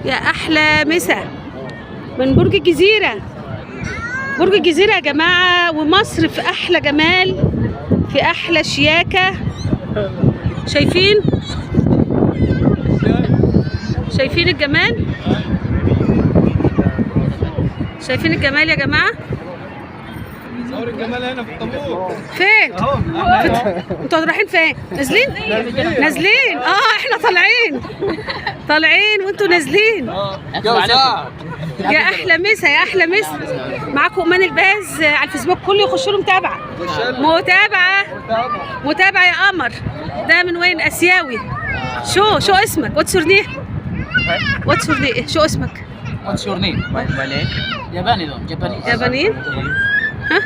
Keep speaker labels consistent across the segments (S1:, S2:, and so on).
S1: يا احلى مسا من برج الجزيره. برج الجزيره يا جماعه، ومصر في احلى جمال، في احلى شياكه. شايفين الجمال؟ شايفين الجمال يا جماعه؟
S2: صور الجمال هنا في الطابور.
S1: فين؟ انتوا رايحين فين؟ نازلين؟ احنا طالعين وانتوا نازلين. يا احلى مسا، يا احلى مسا. معاكم امان الباز على الفيسبوك، كله يخش له متابعه يا قمر. ده من وين؟ اسيوي. شو اسمك؟ واتس يور نيم؟ شو اسمك؟
S3: What's your name? My name? Japanese.
S1: يابانيين؟ ها؟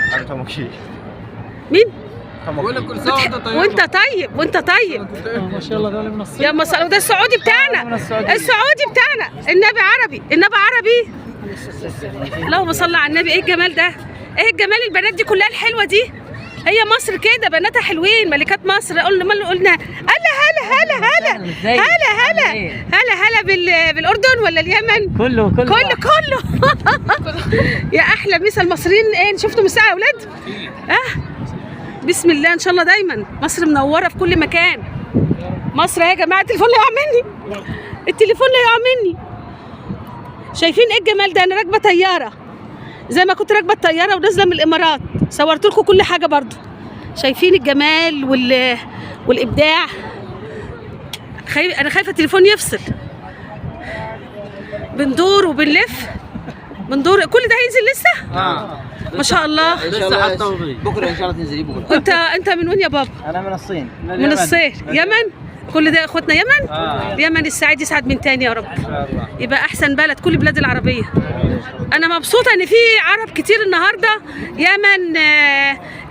S1: مين؟ وانت طيب.
S2: ما شاء الله، ده من الصين.
S1: يا مصر، وده السعودي بتاعنا. النبي عربي. اللهم صل على النبي. ايه الجمال ده؟ ايه الجمال؟ البنات دي كلها الحلوه دي. هي مصر كده، بناتها حلوين، ملكات مصر. قلنا هلا بالاردن ولا اليمن؟
S3: كله
S1: يا احلى مسا المصريين. ايه، شفتوا مساء يا اولاد؟ بسم الله ان شاء الله. دايما مصر منوره في كل مكان. مصر يا جماعه. التليفون لا يقع مني. شايفين ايه الجمال ده؟ انا راكبه طياره زي ما كنت راكبه الطياره ونازله من الامارات. صورت لكم كل حاجه برضو. شايفين الجمال والابداع. انا خايفه التليفون يفصل. بندور وبنلف. كل ده هينزل لسه؟ ما شاء الله.
S3: لسه حاطه بكره ان شاء الله تنزلي بكره.
S1: انت من وين يا بابا؟
S3: انا من الصين.
S1: من الصين. يمن؟ كل ده اخواتنا يمن؟ اليمن السعيد يسعد من تاني يا رب. يبقى احسن بلد، كل بلاد العربيه. انا مبسوطه ان في عرب كتير النهارده.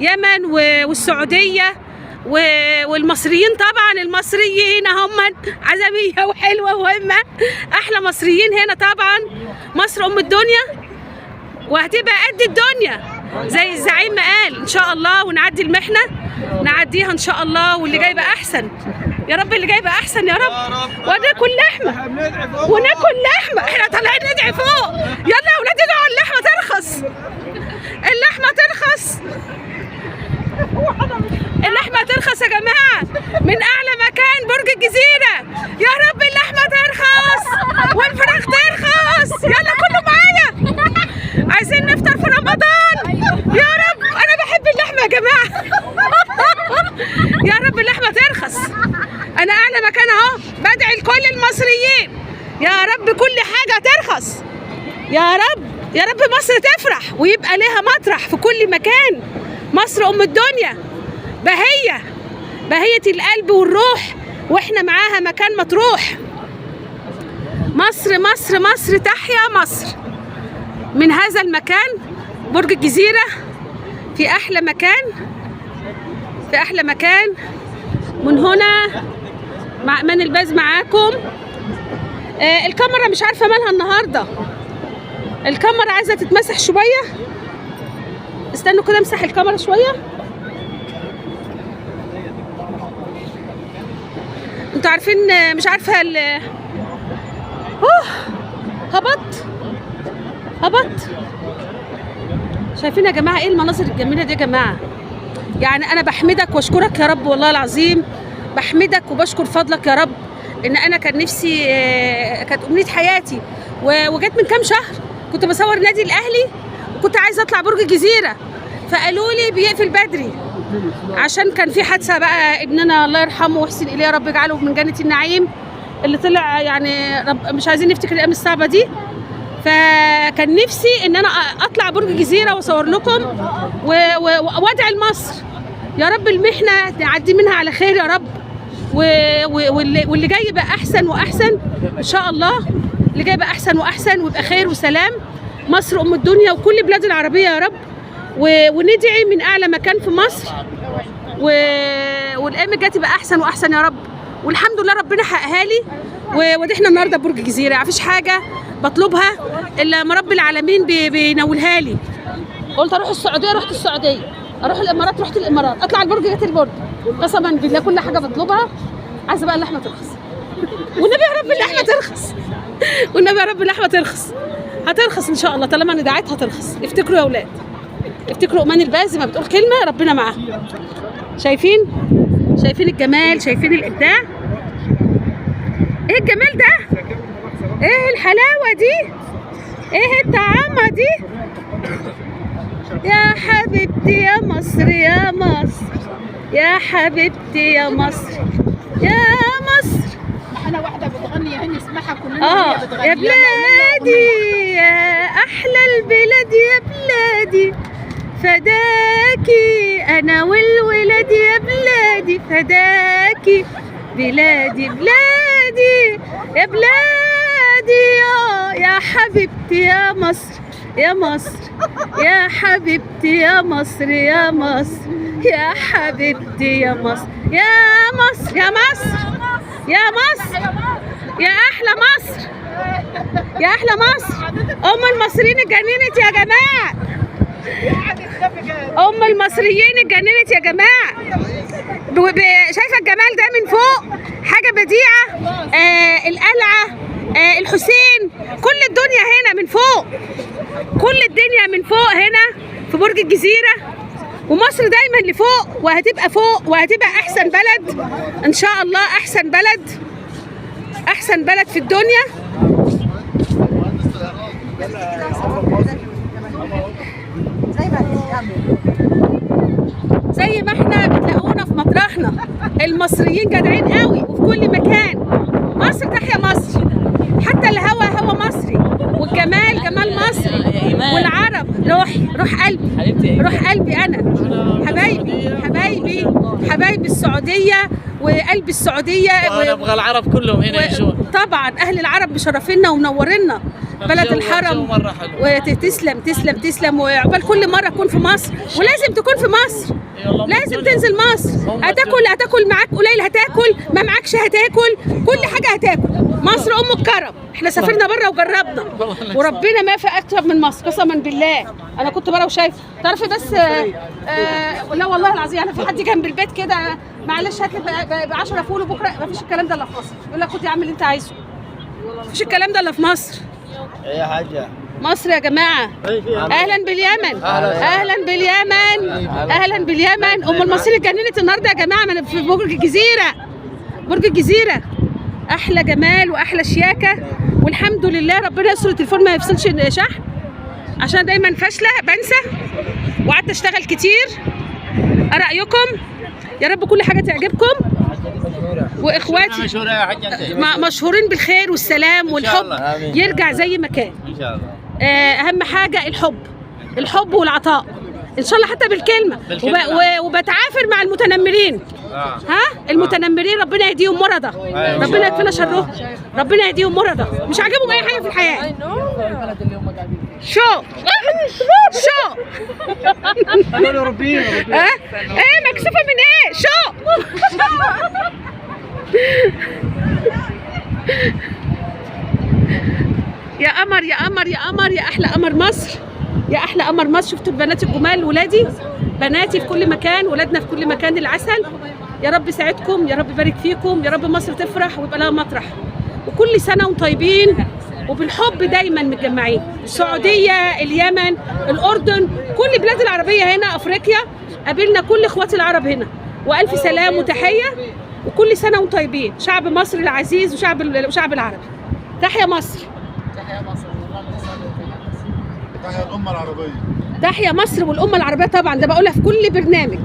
S1: يمن والسعوديه والمصريين. طبعا المصريين هم عزميه وحلوه وهمه. احلى مصريين هنا طبعا. مصر ام الدنيا وهتبقى قد الدنيا زي الزعيم ما قال ان شاء الله. ونعدي المحنه، نعديها ان شاء الله. واللي جاي بقى احسن يا رب. اللي جاي بقى احسن يا رب. وناكل لحمه. احنا طالعين ندعي فوق. يلا يا اولاد ادعوا اللحمه ترخص. اللحمه ترخص يا جماعه. من اعلى مكان برج الجزيره. يا رب اللحمه ترخص والفراخ ترخص. يلا كله معايا. عايزين نفطر في رمضان يا رب. انا بحب اللحمه يا جماعه. يا رب اللحمه ترخص. انا اعلى مكان اهو. بدعي لكل المصريين يا رب كل حاجه ترخص. يا رب مصر تفرح ويبقى لها مطرح في كل مكان. مصر ام الدنيا، بهية القلب والروح، واحنا معاها مكان مطروح. مصر تحيا مصر. من هذا المكان برج الجزيرة في أحلى مكان. من هنا مع أمان الباز معاكم. الكاميرا مش عارفة مالها النهاردة. الكاميرا عايزة تتمسح شوية. استنوا كده امسح الكاميرا شوية. انتوا عارفين، مش عارفة هبط. شايفين يا جماعه ايه المناظر الجميله دي يا جماعه؟ يعني انا بحمدك واشكرك يا رب، والله العظيم بحمدك وبشكر فضلك يا رب. ان انا كان نفسي، كانت امنيه حياتي وجت من كام شهر. كنت بصور نادي الاهلي وكنت عايزه اطلع برج الجزيره، فقالوا لي بيقفل بدري عشان كان في حادثه بقى. ابننا الله يرحمه ويحسن اليه يا رب، يجعله من جنه النعيم اللي طلع. يعني مش عايزين نفتكر الايام الصعبه دي. فكان نفسي ان انا اطلع برج الجزيره واصور لكم وادعي لمصر يا رب المحنه نعدي منها على خير يا رب. واللي جاي يبقى احسن واحسن ان شاء الله. اللي جاي يبقى احسن واحسن ويبقى خير وسلام. مصر ام الدنيا وكل بلاد العربيه يا رب. وندعي من اعلى مكان في مصر. والايام الجايه تبقى احسن واحسن يا رب. والحمد لله ربنا حققها لي. ودحنا النهارده برج الجزيره. مفيش حاجه بطلبها الا ما رب العالمين بينولها لي. قلت اروح السعوديه، رحت السعوديه. اروح الامارات، رحت الامارات. اطلع البرج، جت البرج. قسما بالله كل حاجه بطلبها. عايزه بقى اللحمه ترخص. والنبي يا رب اللحمه ترخص. والنبي يا رب اللحمه ترخص، هترخص ان شاء الله طالما ان دعيت هترخص. افتكروا يا اولاد، افتكروا امان البازي ما بتقول كلمه ربنا معاها. شايفين الجمال، شايفين الابداع. ايه الجمال ده، ايه الحلاوه دي، ايه الطعامه دي. يا حبيبتي يا مصر يا مصر، يا حبيبتي يا مصر يا مصر.
S4: انا واحده بتغني هني اسمعها كلنا وهي بتغني.
S1: يا بلادي يا احلى البلاد يا بلادي، فداكي انا والولاد يا بلادي، فداكي بلادي بلادي يا بلادي. يا حبيبتي يا مصر يا مصر، يا حبيبتي يا مصر يا مصر، يا حبيبتي يا مصر يا مصر، يا مصر يا مصر، يا احلى مصر، يا احلى مصر. المصريين اتجننت يا جماعه، المصريين اتجننت يا جماعه. شايفه الجمال ده من فوق، حاجه بديعه. القلعه، الحسين، كل الدنيا هنا من فوق، كل الدنيا من فوق هنا في برج الجزيره. ومصر دايما لفوق، وهتبقى فوق، وهتبقى احسن بلد ان شاء الله، احسن بلد، احسن بلد في الدنيا. زي ما احنا بتلاقونا في مطرحنا، المصريين جدعين قوي وفي كل مكان. مصر تحيا مصر، حتى الهوا هوا مصري، والجمال جمال مصري، والعرب روح قلبي، روح قلبي انا. حبايبي السعوديه وقلب السعوديه.
S3: وانا ابغى العرب كلهم هنا يعيشون.
S1: طبعا اهل العرب مشرفينا ومنورينا بلد الحرم. وتسلم وعقبال كل مره اكون في مصر، ولازم تكون في مصر، لازم تنزل مصر. هتاكل معاك قليل، هتاكل ما معاكش هتاكل، كل حاجه هتاكل. مصر ام الكرم. احنا سافرنا بره وجربنا، وربنا ما في اكتر من مصر قسما بالله. انا كنت بره وشايف تعرفي بس لا والله العظيم. انا في حد جنب البيت كده، معلش هات لي ب 10 فول وبكره. ما فيش الكلام ده الا في مصر. يقول لك خد يا عم اللي انت عايزه. ما فيش الكلام ده الا في مصر.
S2: ايه يا حاجه
S1: مصر يا جماعه. اهلا باليمن، اهلا باليمن، اهلا باليمن. المصريين اتجننت النهارده يا جماعه. من في برج الجزيره، برج الجزيره احلى جمال واحلى شياكه. والحمد لله ربنا يستر التليفون ما يفصلش شحن، عشان دايما فاشله بنسى، وقعدت اشتغل كتير. رايكم يا رب كل حاجه تعجبكم. واخواتي مشهورين بالخير والسلام والحب، يرجع زي ما كان ان شاء الله. اهم حاجه الحب والعطاء ان شاء الله، حتى بالكلمه. وبتعافر مع المتنمرين. ها المتنمرين ربنا يهديهم مرضى، ربنا يكفينا شرهم، ربنا يهديهم مرضى. مش عاجبهم اي حاجه في الحياه. شو ايه مكسوفه من ايه؟ شو يا قمر يا قمر يا قمر، يا احلى قمر مصر، يا احلى قمر مصر. شفتوا البنات الجمال، ولادي بناتي في كل مكان، ولادنا في كل مكان. العسل. يا رب يساعدكم، يا رب يبارك فيكم، يا رب مصر تفرح ويبقى لها مطرح. وكل سنه وانتم طيبين وبالحب دايما متجمعين. السعوديه، اليمن، الاردن، كل البلاد العربيه هنا، افريقيا. قابلنا كل اخواتي العرب هنا، والف سلام وتحيه. وكل سنه وانتم طيبين. شعب مصر العزيز وشعب العربي. تحيا مصر،
S4: تحيا مصر،
S2: تحيا الامه العربيه،
S1: تحيا مصر والامه العربيه. طبعا ده بقولها في كل برنامج.